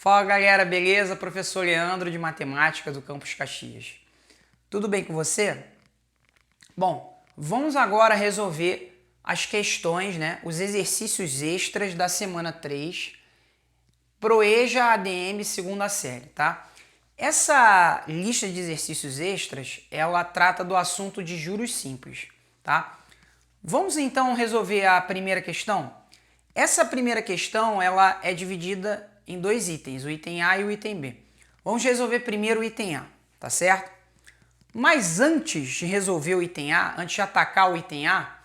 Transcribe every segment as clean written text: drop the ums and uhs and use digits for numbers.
Fala galera, beleza? Professor Leandro de Matemática do Campus Caxias. Tudo bem com você? Bom, vamos agora resolver as questões, os exercícios extras da semana 3 pro EJA ADM segunda série, tá? Essa lista de exercícios extras, ela trata do assunto de juros simples, tá? Vamos então resolver a primeira questão? Essa primeira questão, ela é dividida em dois itens, o item A e o item B. Vamos resolver primeiro o item A, tá certo? Mas antes de resolver o item A, antes de atacar o item A,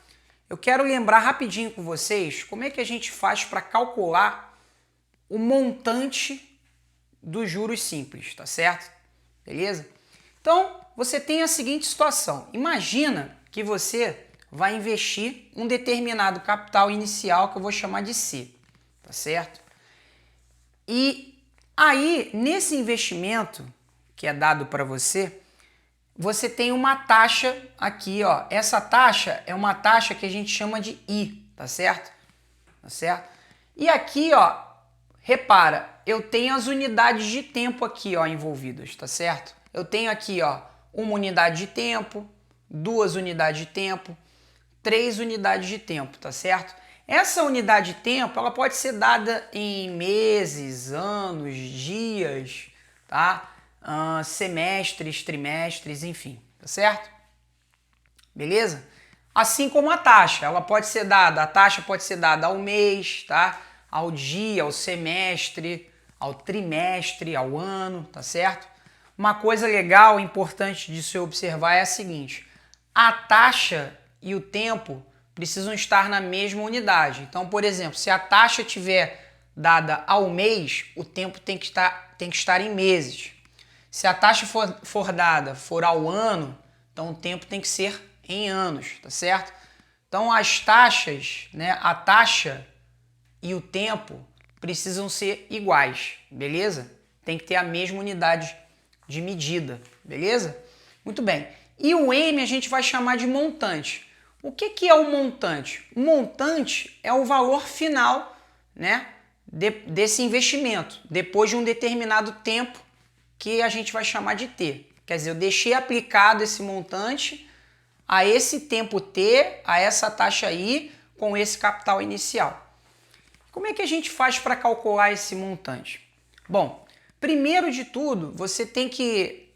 eu quero lembrar rapidinho com vocês como é que a gente faz para calcular o montante dos juros simples, tá certo? Beleza? Então, você tem a seguinte situação. Imagina que você vai investir um determinado capital inicial que eu vou chamar de C, tá certo? E aí, nesse investimento que é dado para você, você tem uma taxa aqui, ó. Essa taxa é uma taxa que a gente chama de I, tá certo? Tá certo? E aqui, ó, repara, eu tenho as unidades de tempo aqui, ó, envolvidas, tá certo? Eu tenho aqui, ó, uma unidade de tempo, 2 unidades de tempo, 3 unidades de tempo, tá certo? Essa unidade de tempo, ela pode ser dada em meses, anos, dias, tá? Semestres, trimestres, enfim, tá certo? Beleza? Assim como a taxa, ela pode ser dada, a taxa pode ser dada ao mês, tá? Ao dia, ao semestre, ao trimestre, ao ano, tá certo? Uma coisa legal, importante de se observar é a seguinte: a taxa e o tempo precisam estar na mesma unidade. Então, por exemplo, se a taxa estiver dada ao mês, o tempo tem que estar em meses. Se a taxa for ao ano, então o tempo tem que ser em anos, tá certo? Então as taxas, a taxa e o tempo precisam ser iguais, beleza? Tem que ter a mesma unidade de medida, beleza? Muito bem. E o M a gente vai chamar de montante. O que é o montante? O montante é o valor final, desse investimento, depois de um determinado tempo que a gente vai chamar de T. Quer dizer, eu deixei aplicado esse montante a esse tempo T, a essa taxa I, com esse capital inicial. Como é que a gente faz para calcular esse montante? Bom, primeiro de tudo, você tem que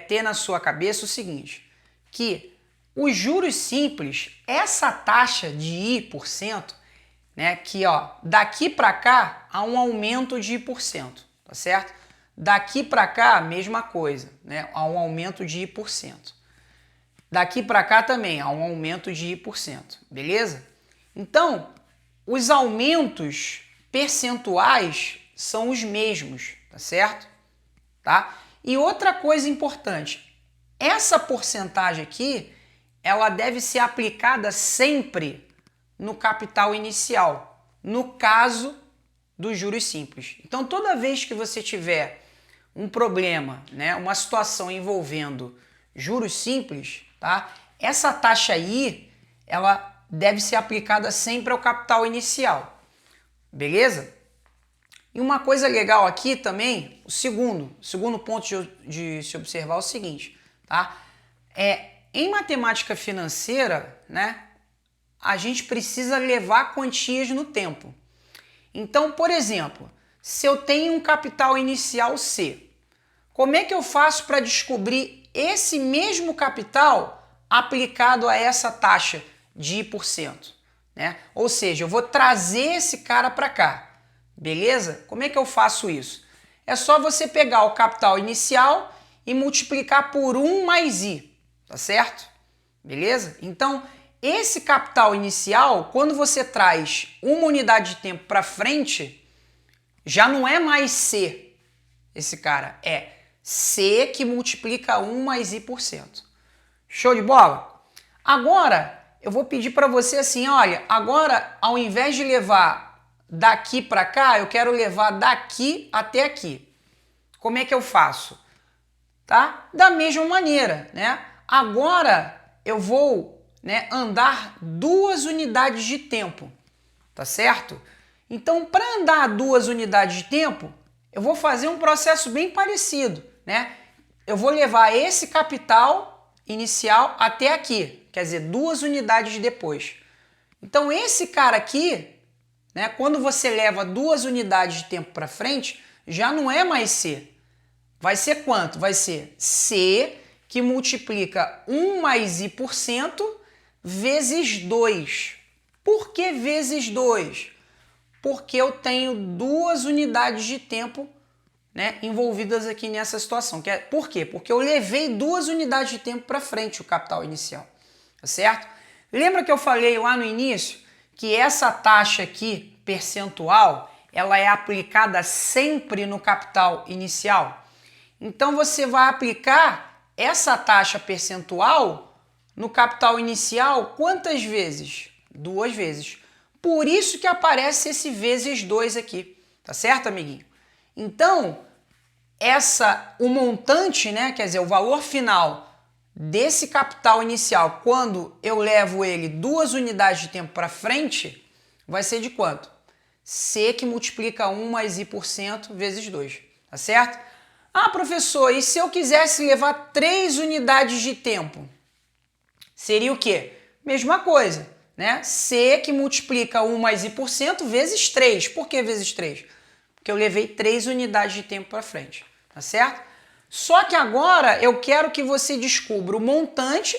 ter na sua cabeça o seguinte, que os juros simples, essa taxa de I%, que ó, daqui para cá há um aumento de I%, tá certo? Daqui para cá, mesma coisa, há um aumento de I%. Daqui para cá também há um aumento de I%, beleza? Então, os aumentos percentuais são os mesmos, tá certo? Tá? E outra coisa importante, essa porcentagem aqui, ela deve ser aplicada sempre no capital inicial, no caso dos juros simples. Então, toda vez que você tiver um problema, uma situação envolvendo juros simples, tá? Essa taxa I, ela deve ser aplicada sempre ao capital inicial, beleza? E uma coisa legal aqui também, o segundo ponto de se observar é o seguinte, tá? Em matemática financeira, a gente precisa levar quantias no tempo. Então, por exemplo, se eu tenho um capital inicial C, como é que eu faço para descobrir esse mesmo capital aplicado a essa taxa de I%? Ou seja, eu vou trazer esse cara para cá, beleza? Como é que eu faço isso? É só você pegar o capital inicial e multiplicar por 1 mais I, tá certo? Beleza? Então, esse capital inicial, quando você traz uma unidade de tempo para frente, já não é mais C, esse cara, é C que multiplica 1 mais I%. Show de bola? Agora, eu vou pedir para você assim, olha, agora ao invés de levar daqui para cá, eu quero levar daqui até aqui. Como é que eu faço? Tá? Da mesma maneira, Agora eu vou, andar 2 unidades de tempo, tá certo? Então, para andar 2 unidades de tempo, eu vou fazer um processo bem parecido, né? Eu vou levar esse capital inicial até aqui, quer dizer, 2 unidades depois. Então esse cara aqui, né, quando você leva 2 unidades de tempo para frente, já não é mais C. Vai ser quanto? Vai ser C que multiplica 1 mais I% vezes 2. Por que vezes 2? Porque eu tenho 2 unidades de tempo, né, envolvidas aqui nessa situação. Por quê? Porque eu levei 2 unidades de tempo para frente o capital inicial, tá certo? Lembra que eu falei lá no início que essa taxa aqui, percentual, ela é aplicada sempre no capital inicial? Então você vai aplicar essa taxa percentual no capital inicial quantas vezes? 2 vezes. Por isso que aparece esse vezes 2 aqui, tá certo, amiguinho? Então, o montante, né, quer dizer, o valor final desse capital inicial, quando eu levo ele 2 unidades de tempo para frente, vai ser de quanto? C que multiplica 1 mais I% vezes 2, tá certo? Ah, professor, e se eu quisesse levar 3 unidades de tempo? Seria o quê? Mesma coisa, né? C que multiplica 1 mais I% vezes 3. Por que vezes 3? Porque eu levei 3 unidades de tempo para frente, tá certo? Só que agora eu quero que você descubra o montante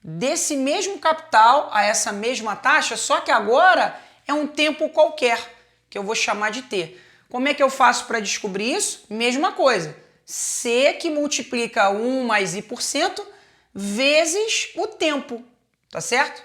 desse mesmo capital a essa mesma taxa, só que agora é um tempo qualquer, que eu vou chamar de T. Como é que eu faço para descobrir isso? Mesma coisa. C que multiplica 1 mais I% vezes o tempo, tá certo?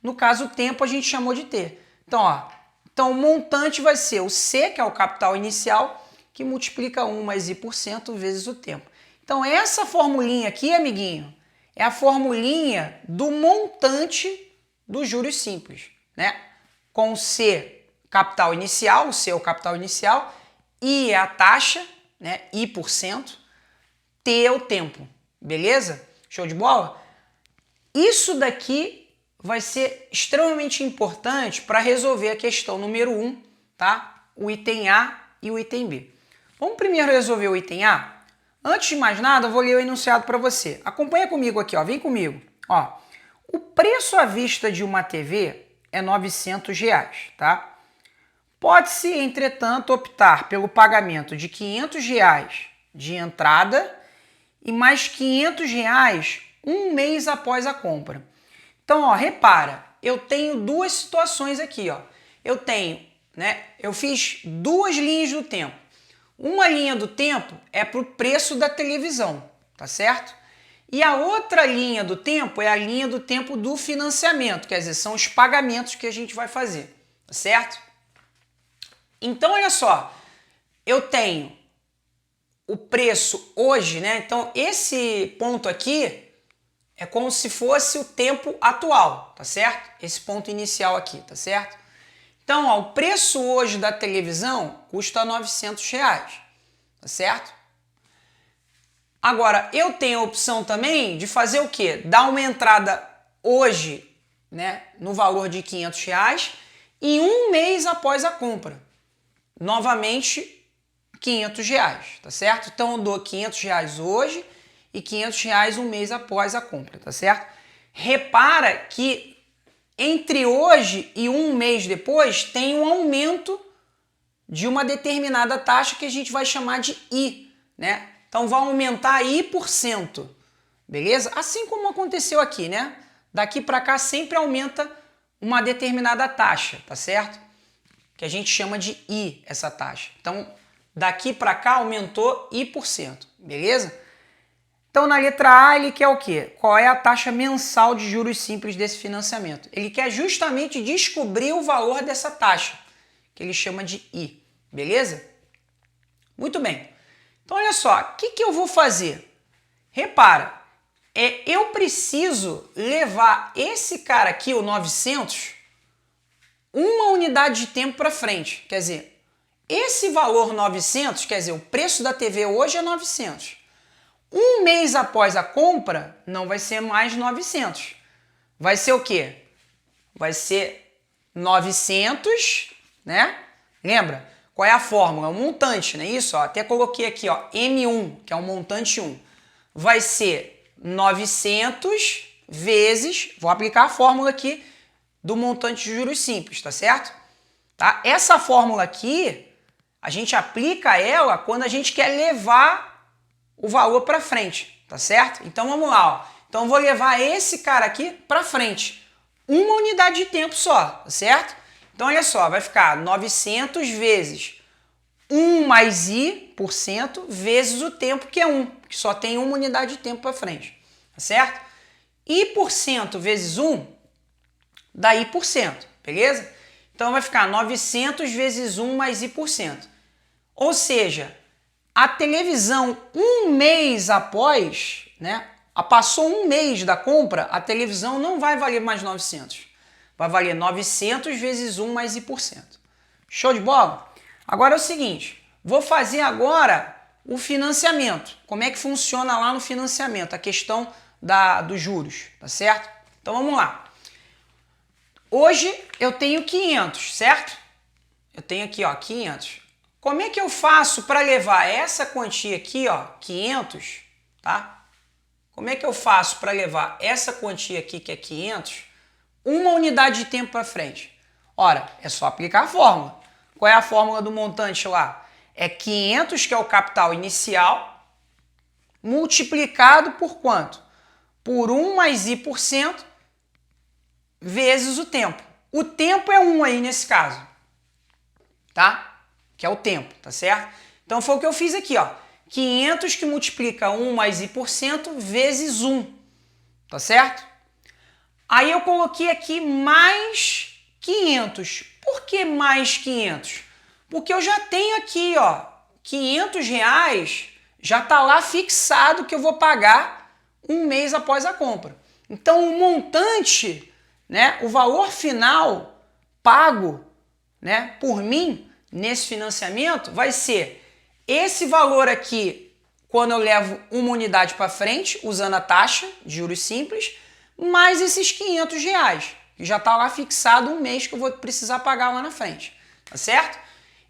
No caso, o tempo a gente chamou de T. Então, o montante vai ser o C, que é o capital inicial, que multiplica 1 mais I% vezes o tempo. Então, essa formulinha aqui, amiguinho, é a formulinha do montante dos juros simples, né? Com C, capital inicial, o C é o capital inicial, I é a taxa, né? I%, T é o tempo, beleza? Show de bola? Isso daqui vai ser extremamente importante para resolver a questão número 1, tá? O item A e o item B. Vamos primeiro resolver o item A? Antes de mais nada, eu vou ler o enunciado para você. Acompanha comigo aqui, ó. Vem comigo. Ó, o preço à vista de uma TV é R$ 900, tá? Pode-se, entretanto, optar pelo pagamento de R$ 500 de entrada e mais R$ 500 um mês após a compra. Então, ó, repara, eu tenho 2 situações aqui, ó. Eu fiz 2 linhas do tempo. Uma linha do tempo é para o preço da televisão, tá certo? E a outra linha do tempo é a linha do tempo do financiamento, quer dizer, são os pagamentos que a gente vai fazer, tá certo? Então, olha só, eu tenho o preço hoje, né? Então, esse ponto aqui é como se fosse o tempo atual, tá certo? Esse ponto inicial aqui, tá certo? Então, ó, o preço hoje da televisão custa R$ 900, tá certo? Agora, eu tenho a opção também de fazer o quê? Dar uma entrada hoje, né, no valor de R$ 500 e um mês após a compra. Novamente, R$ 500, tá certo? Então, eu dou R$ 500 hoje e R$ 500 um mês após a compra, tá certo? Repara que entre hoje e um mês depois tem um aumento de uma determinada taxa que a gente vai chamar de I, né? Então vai aumentar I%, beleza? Assim como aconteceu aqui, né? Daqui para cá sempre aumenta uma determinada taxa, tá certo? Que a gente chama de I, essa taxa. Então, daqui para cá aumentou I%, beleza? Então, na letra A, ele quer o quê? Qual é a taxa mensal de juros simples desse financiamento? Ele quer justamente descobrir o valor dessa taxa, que ele chama de I, beleza? Muito bem. Então, olha só, o que eu vou fazer? Repara, eu preciso levar esse cara aqui, o 900, uma unidade de tempo para frente. Quer dizer, esse valor 900, quer dizer, o preço da TV hoje é 900. Um mês após a compra, não vai ser mais 900. Vai ser o quê? Vai ser 900, né? Lembra? qual é a fórmula? O montante, não é isso? Ó, até coloquei aqui, ó, M1, que é o montante 1, vai ser 900 vezes, vou aplicar a fórmula aqui do montante de juros simples, tá certo? Tá? Essa fórmula aqui, a gente aplica ela quando a gente quer levar o valor para frente, tá certo? Então vamos lá, ó. Então eu vou levar esse cara aqui para frente, uma unidade de tempo só, tá certo? Então olha só, vai ficar 900 vezes 1 mais i% vezes o tempo, que é 1, que só tem uma unidade de tempo para frente, tá certo? I% vezes 1 dá i%, beleza? Então vai ficar 900 vezes 1 mais i%. Ou seja, a televisão um mês após, né, passou um mês da compra, a televisão não vai valer mais 900. Vai valer 900 vezes 1 mais i%. Show de bola? Agora é o seguinte, vou fazer agora o financiamento. Como é que funciona lá no financiamento? A questão dos juros, tá certo? Então vamos lá. Hoje eu tenho 500, certo? Eu tenho aqui, ó, 500. Como é que eu faço para levar essa quantia aqui, ó, 500, tá? Como é que eu faço para levar essa quantia aqui, que é 500, uma unidade de tempo para frente? Ora, é só aplicar a fórmula. Qual é a fórmula do montante lá? É 500, que é o capital inicial, multiplicado por quanto? Por 1 mais i% vezes o tempo. O tempo é 1 aí nesse caso, tá? Que é o tempo, tá certo? Então foi o que eu fiz aqui, ó. 500 que multiplica 1 mais i% vezes 1, tá certo? Aí eu coloquei aqui mais 500. Por que mais 500? Porque eu já tenho aqui, ó, 500 reais, já tá lá fixado que eu vou pagar um mês após a compra. Então o montante, né, o valor final pago, né, por mim nesse financiamento vai ser esse valor aqui quando eu levo uma unidade para frente, usando a taxa de juros simples, mais esses 500 reais, que já está lá fixado um mês que eu vou precisar pagar lá na frente, tá certo?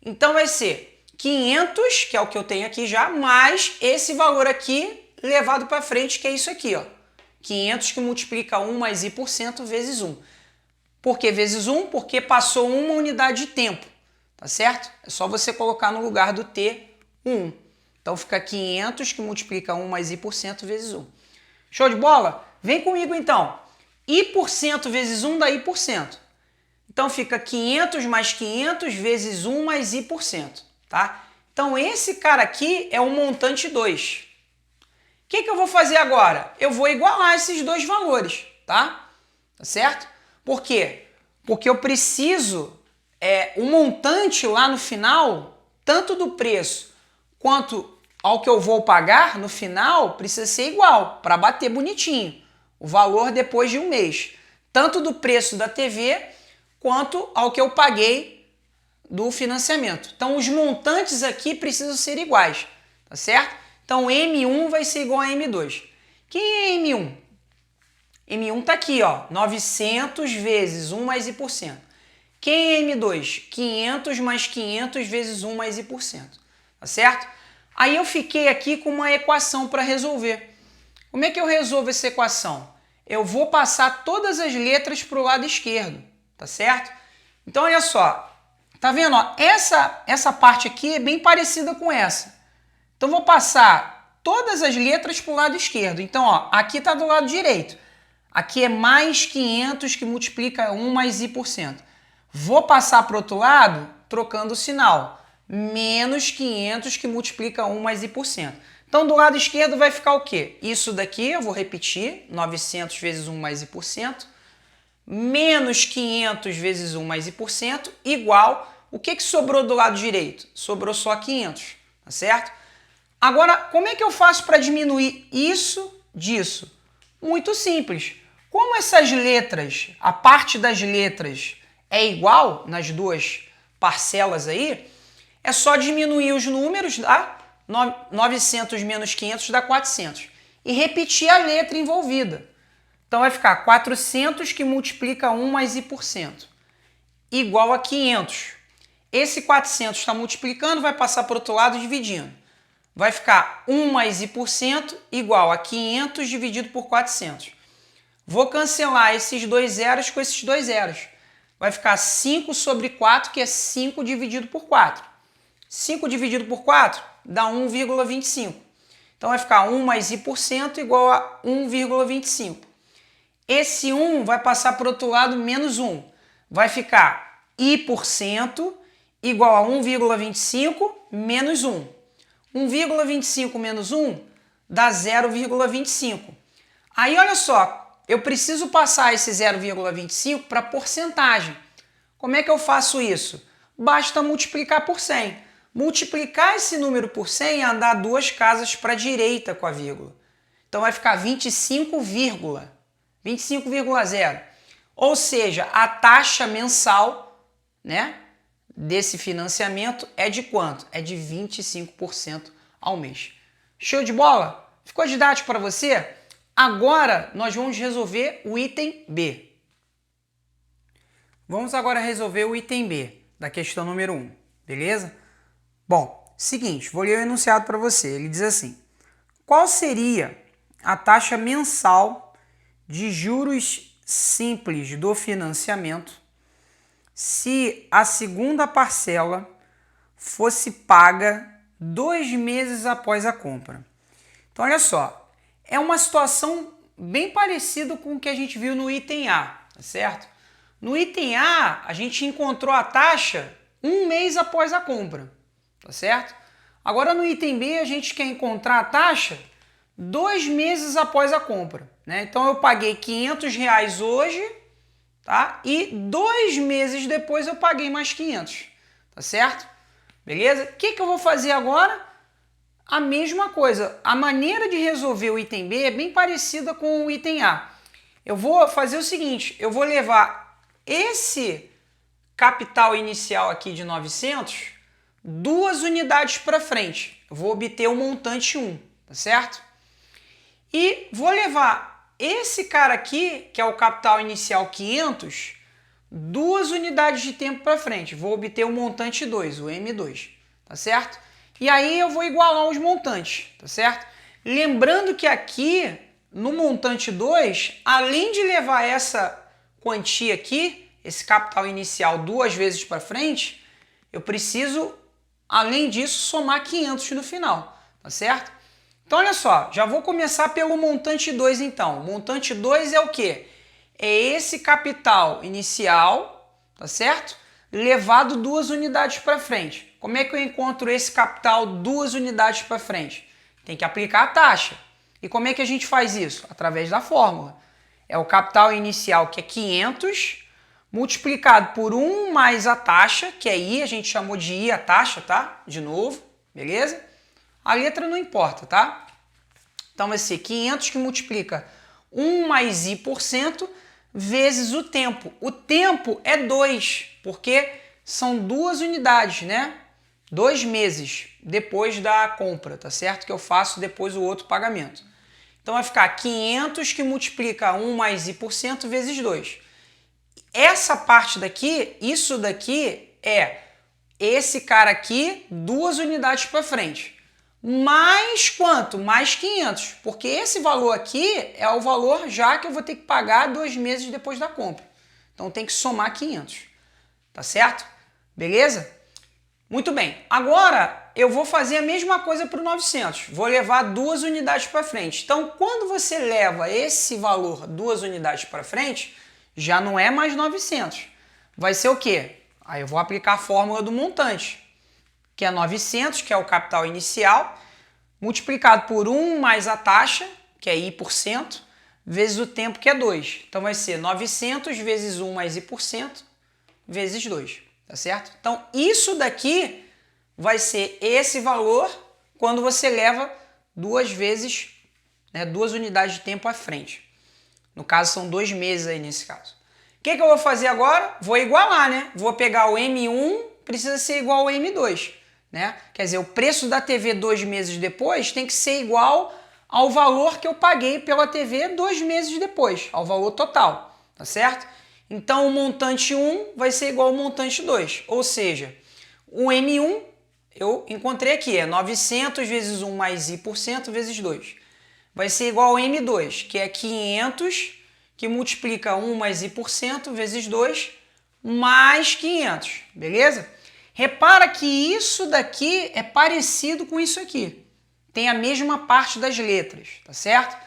Então vai ser 500, que é o que eu tenho aqui já, mais esse valor aqui levado para frente, que é isso aqui, ó. 500 que multiplica 1 mais i% vezes 1. Por que vezes 1? Porque passou uma unidade de tempo, tá certo? É só você colocar no lugar do t 1. Então fica 500 que multiplica 1 mais i% vezes 1. Show de bola? Vem comigo então. I% vezes 1 dá i%. Então fica 500 mais 500 vezes 1 mais i%, tá? Então esse cara aqui é o montante 2. O que eu vou fazer agora? Eu vou igualar esses dois valores, tá? Tá certo? Por quê? Porque eu preciso, o montante lá no final, tanto do preço quanto ao que eu vou pagar no final, precisa ser igual, para bater bonitinho. O valor depois de um mês. Tanto do preço da TV, quanto ao que eu paguei do financiamento. Então, os montantes aqui precisam ser iguais, tá certo? Então, M1 vai ser igual a M2. Quem é M1? M1 está aqui, ó, 900 vezes 1 mais i%. Quem é M2? 500 mais 500 vezes 1 mais i%. Tá certo? Aí eu fiquei aqui com uma equação para resolver. Como é que eu resolvo essa equação? Eu vou passar todas as letras para o lado esquerdo, tá certo? Então, olha só. Tá vendo? Ó, essa parte aqui é bem parecida com essa. Então, vou passar todas as letras para o lado esquerdo. Então, ó, aqui está do lado direito. Aqui é mais 500 que multiplica 1 mais i%. Vou passar para o outro lado trocando o sinal. Menos 500 que multiplica 1 mais i%. Então, do lado esquerdo vai ficar o quê? Isso daqui, eu vou repetir, 900 vezes 1 mais i%, menos 500 vezes 1 mais i%, igual, o que sobrou do lado direito? Sobrou só 500, tá certo? Agora, como é que eu faço para diminuir isso disso? Muito simples. Como essas letras, a parte das letras é igual nas duas parcelas aí, é só diminuir os números, tá? 900 menos 500 dá 400. E repetir a letra envolvida. Então vai ficar 400 que multiplica 1 mais i%, igual a 500. Esse 400 está multiplicando, vai passar para o outro lado dividindo. Vai ficar 1 mais i% igual a 500 dividido por 400. Vou cancelar esses dois zeros com esses dois zeros. Vai ficar 5 sobre 4, que é 5 dividido por 4. 5 dividido por 4 dá 1,25. Então vai ficar 1 mais i% igual a 1,25. Esse 1 vai passar para o outro lado menos 1. Vai ficar i% igual a 1,25 menos 1. 1,25 menos 1 dá 0,25. Aí olha só, eu preciso passar esse 0,25 para porcentagem. Como é que eu faço isso? Basta multiplicar por 100. Multiplicar esse número por 100 é andar duas casas para a direita com a vírgula. Então vai ficar 25,0. Ou seja, a taxa mensal, né, desse financiamento é de quanto? É de 25% ao mês. Show de bola? Ficou didático para você? Agora nós vamos resolver o item B. Vamos agora resolver o item B da questão número 1, beleza? Bom, seguinte, vou ler o enunciado para você. Ele diz assim: qual seria a taxa mensal de juros simples do financiamento se a segunda parcela fosse paga 2 meses após a compra? Então, olha só, é uma situação bem parecida com o que a gente viu no item A, tá certo? No item A, a gente encontrou a taxa 1 mês após a compra, tá certo? Agora, no item B, a gente quer encontrar a taxa 2 meses após a compra, né? Então, eu paguei R$500 hoje, tá? E 2 meses depois eu paguei mais 500, tá certo? Beleza? O que eu vou fazer agora? A mesma coisa. A maneira de resolver o item B é bem parecida com o item A. Eu vou fazer o seguinte, eu vou levar esse capital inicial aqui de 900, 2 unidades para frente. Eu vou obter o montante 1, tá certo? E vou levar esse cara aqui, que é o capital inicial 500, 2 unidades de tempo para frente. Vou obter o montante 2, o M2, tá certo? E aí eu vou igualar os montantes, tá certo? Lembrando que aqui, no montante 2, além de levar essa quantia aqui, esse capital inicial 2 vezes para frente, eu preciso, além disso, somar 500 no final, tá certo? Então, olha só, já vou começar pelo montante 2, então. O montante 2 é o quê? É esse capital inicial, tá certo? Levado 2 unidades para frente. Como é que eu encontro esse capital 2 unidades para frente? Tem que aplicar a taxa. E como é que a gente faz isso? Através da fórmula. É o capital inicial, que é 500, multiplicado por 1 mais a taxa, que é I, a gente chamou de I a taxa, tá? De novo, beleza? A letra não importa, tá? Então vai ser 500 que multiplica 1 mais i% vezes o tempo. O tempo é 2, porque são 2 unidades, né? 2 meses depois da compra, tá certo? Que eu faço depois o outro pagamento. Então vai ficar 500 que multiplica 1 mais i% vezes 2. Essa parte daqui, isso daqui é esse cara aqui, 2 unidades para frente. Mais quanto? Mais 500, porque esse valor aqui é o valor já que eu vou ter que pagar 2 meses depois da compra. Então tem que somar 500, tá certo? Beleza? Muito bem. Agora eu vou fazer a mesma coisa para o 900. Vou levar 2 unidades para frente. Então quando você leva esse valor 2 unidades para frente, já não é mais 900. Vai ser o quê? Aí eu vou aplicar a fórmula do montante, que é 900, que é o capital inicial, multiplicado por 1 mais a taxa, que é i%, vezes o tempo, que é 2. Então vai ser 900 vezes 1 mais i%, vezes 2, tá certo? Então isso daqui vai ser esse valor quando você leva 2 vezes, né, 2 unidades de tempo à frente. No caso são 2 meses aí nesse caso. O que eu vou fazer agora? Vou igualar, né? Vou pegar o M1, precisa ser igual ao M2. Né? Quer dizer, o preço da TV 2 meses depois tem que ser igual ao valor que eu paguei pela TV 2 meses depois, ao valor total, tá certo? Então o montante 1 vai ser igual ao montante 2, ou seja, O M1 eu encontrei aqui, é 900 vezes 1 mais i% vezes 2. Vai ser igual ao M2, que é 500, que multiplica 1 mais i% vezes 2, mais 500, beleza? Repara que isso daqui é parecido com isso aqui. Tem a mesma parte das letras, tá certo?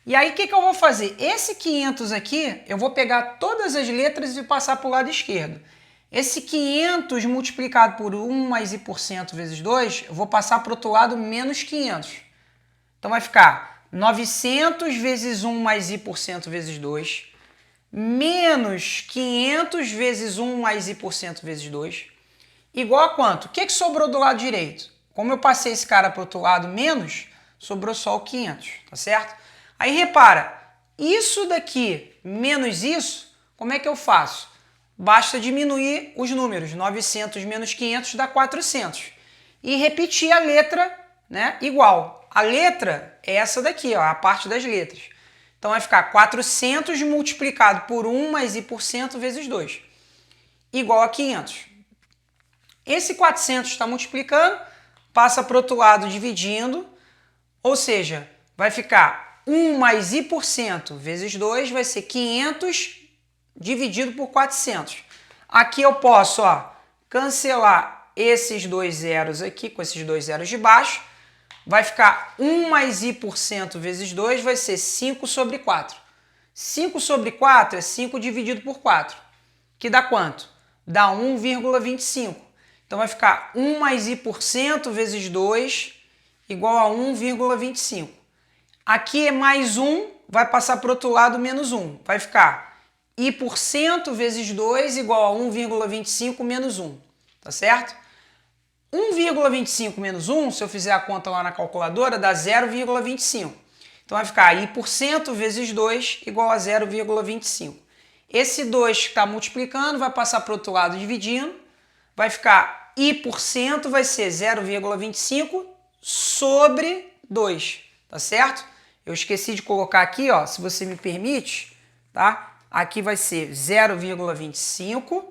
E aí o que eu vou fazer? Esse 500 aqui, eu vou pegar todas as letras e passar para o lado esquerdo. Esse 500 multiplicado por 1 mais i% vezes 2, eu vou passar para o outro lado menos 500. Então vai ficar 900 vezes 1 mais i% vezes 2, menos 500 vezes 1 mais i% vezes 2, igual a quanto? O que sobrou do lado direito? Como eu passei esse cara para o outro lado menos, sobrou só o 500, tá certo? Aí repara, isso daqui menos isso, como é que eu faço? Basta diminuir os números, 900 menos 500 dá 400. E repetir a letra, né, igual. A letra é essa daqui, ó, a parte das letras. Então vai ficar 400 multiplicado por 1 mais i% vezes 2, igual a 500. Esse 400 está multiplicando, passa para o outro lado dividindo, ou seja, vai ficar 1 mais i% vezes 2 vai ser 500 dividido por 400. Aqui eu posso, ó, cancelar esses dois zeros aqui com esses dois zeros de baixo. Vai ficar 1 mais i% vezes 2 vai ser 5 sobre 4. 5 sobre 4 é 5 dividido por 4, que dá quanto? Dá 1,25. Então vai ficar 1 mais i% vezes 2 igual a 1,25. Aqui é mais 1, vai passar para o outro lado menos 1. Vai ficar i% vezes 2 igual a 1,25 menos 1. Tá certo? 1,25 menos 1, se eu fizer a conta lá na calculadora, dá 0,25. Então vai ficar i% vezes 2 igual a 0,25. Esse 2 que está multiplicando vai passar para o outro lado dividindo. Vai ficar i% vai ser 0,25 sobre 2. Tá certo? Eu esqueci de colocar aqui, ó, se você me permite, tá? Aqui vai ser 0,25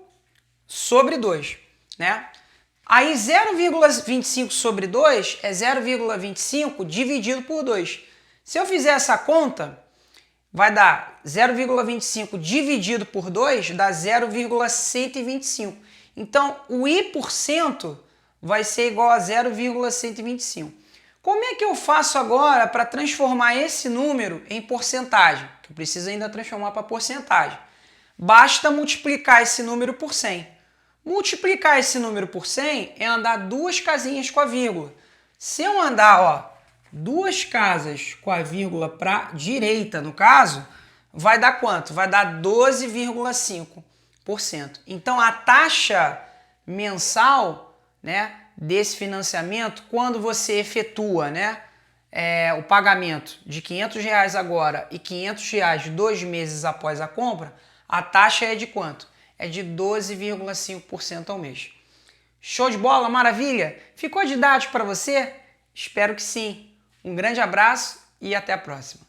sobre 2, né? Aí 0,25 sobre 2 é 0,25 dividido por 2. Se eu fizer essa conta, vai dar 0,25 dividido por 2 dá 0,125. Então, o i% vai ser igual a 0,125. Como é que eu faço agora para transformar esse número em porcentagem? Que eu preciso ainda transformar para porcentagem. Basta multiplicar esse número por 100. Multiplicar esse número por 100 é andar duas casinhas com a vírgula. Se eu andar, ó, duas casas com a vírgula para a direita, no caso, vai dar quanto? Vai dar 12,5%. Então, a taxa mensal, né, desse financiamento, quando você efetua, né, o pagamento de R$500 agora e R$500 2 meses após a compra, a taxa é de quanto? É de 12,5% ao mês. Show de bola? Maravilha? Ficou didático para você? Espero que sim. Um grande abraço e até a próxima.